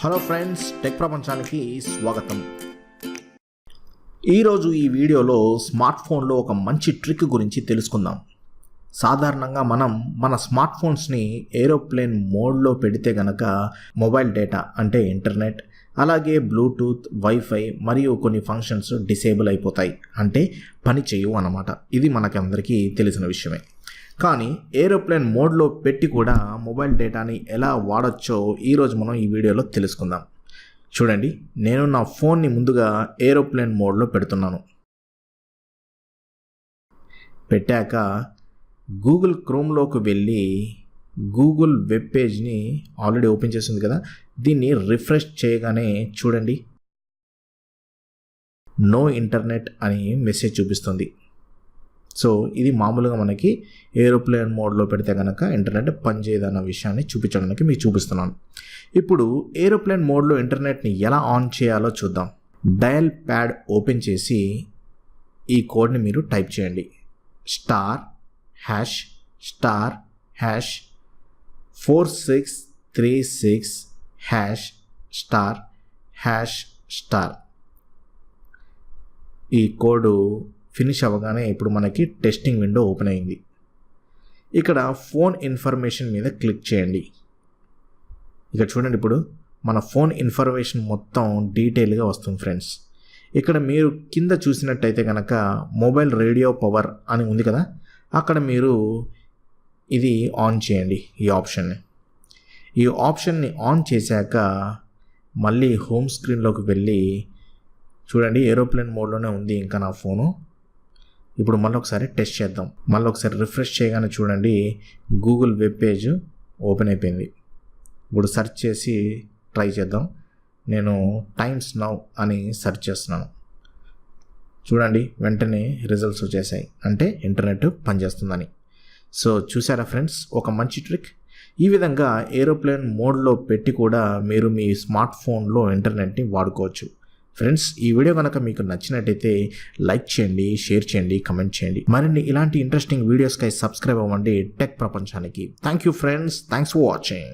Hello friends, tech ప్రపంచానికి స్వాగతం. ఈరోజు ఈ వీడియోలో స్మార్ట్ ఫోన్లో ఒక మంచి ట్రిక్ గురించి తెలుసుకుందాం. సాధారణంగా మనం మన స్మార్ట్ ఫోన్స్ని ఏరోప్లేన్ మోడ్లో పెడితే గనక మొబైల్ డేటా అంటే ఇంటర్నెట్, అలాగే బ్లూటూత్, వైఫై మరియు కొన్ని ఫంక్షన్స్ డిసేబుల్ అయిపోతాయి, అంటే పని చేయవు అన్నమాట. ఇది మనకందరికీ తెలిసిన విషయమే. కానీ ఏరోప్లేన్ మోడ్లో పెట్టి కూడా మొబైల్ డేటాని ఎలా వాడచ్చో ఈరోజు మనం ఈ వీడియోలో తెలుసుకుందాం. చూడండి, నేను నా ఫోన్ని ముందుగా ఏరోప్లేన్ మోడ్లో పెడుతున్నాను. పెట్టాక గూగుల్ క్రోమ్లోకి వెళ్ళి గూగుల్ వెబ్ పేజ్ని ఆల్రెడీ ఓపెన్ చేసింది కదా, దీన్ని రిఫ్రెష్ చేయగానే చూడండి, నో ఇంటర్నెట్ అని మెసేజ్ చూపిస్తుంది. సో ఇది మామూలుగా మనకి ఏరోప్లేన్ మోడ్లో పెడితే కనుక ఇంటర్నెట్ పనిచేయదన్న విషయాన్ని చూపించడానికి మీకు చూపిస్తున్నాను. ఇప్పుడు ఏరోప్లేన్ మోడ్లో ఇంటర్నెట్ని ఎలా ఆన్ చేయాలో చూద్దాం. డయల్ ప్యాడ్ ఓపెన్ చేసి ఈ కోడ్ని మీరు టైప్ చేయండి. *##4636#*#. ఈ కోడ్ ఫినిష్ అవ్వగానే ఇప్పుడు మనకి టెస్టింగ్ విండో ఓపెన్ అయింది. ఇక్కడ ఫోన్ ఇన్ఫర్మేషన్ మీద క్లిక్ చేయండి. ఇక్కడ చూడండి, ఇప్పుడు మన ఫోన్ ఇన్ఫర్మేషన్ మొత్తం డీటెయిల్గా వస్తుంది ఫ్రెండ్స్. ఇక్కడ మీరు కింద చూసినట్టయితే కనుక మొబైల్ రేడియో పవర్ అని ఉంది కదా, అక్కడ మీరు ఇది ఆన్ చేయండి. ఈ ఆప్షన్ని ఆన్ చేశాక మళ్ళీ హోమ్ స్క్రీన్లోకి వెళ్ళి చూడండి, ఏరోప్లేన్ మోడ్లోనే ఉంది ఇంకా నా ఫోను. ఇప్పుడు మళ్ళీ ఒకసారి టెస్ట్ చేద్దాం. మళ్ళీ ఒకసారి రిఫ్రెష్ చేయగానే చూడండి, గూగుల్ వెబ్ పేజ్ ఓపెన్ అయిపోయింది. ఇప్పుడు సెర్చ్ చేసి ట్రై చేద్దాం. నేను టైమ్స్ నౌ అని సెర్చ్ చేస్తున్నాను. చూడండి, వెంటనే రిజల్ట్స్ వచ్చేసాయి, అంటే ఇంటర్నెట్ పనిచేస్తుందని. సో చూసారా ఫ్రెండ్స్, ఒక మంచి ట్రిక్. ఈ విధంగా ఏరోప్లేన్ మోడ్లో పెట్టి కూడా మీరు మీ స్మార్ట్ ఫోన్లో ఇంటర్నెట్ని వాడుకోవచ్చు. ఫ్రెండ్స్, ఈ వీడియో కనుక మీకు నచ్చినట్టయితే లైక్ చేయండి, షేర్ చేయండి, కమెంట్ చేయండి. మరిన్ని ఇలాంటి ఇంట్రెస్టింగ్ వీడియోస్కై సబ్స్క్రైబ్ అవ్వండి టెక్ ప్రపంచానికి. Thank you friends, thanks for watching.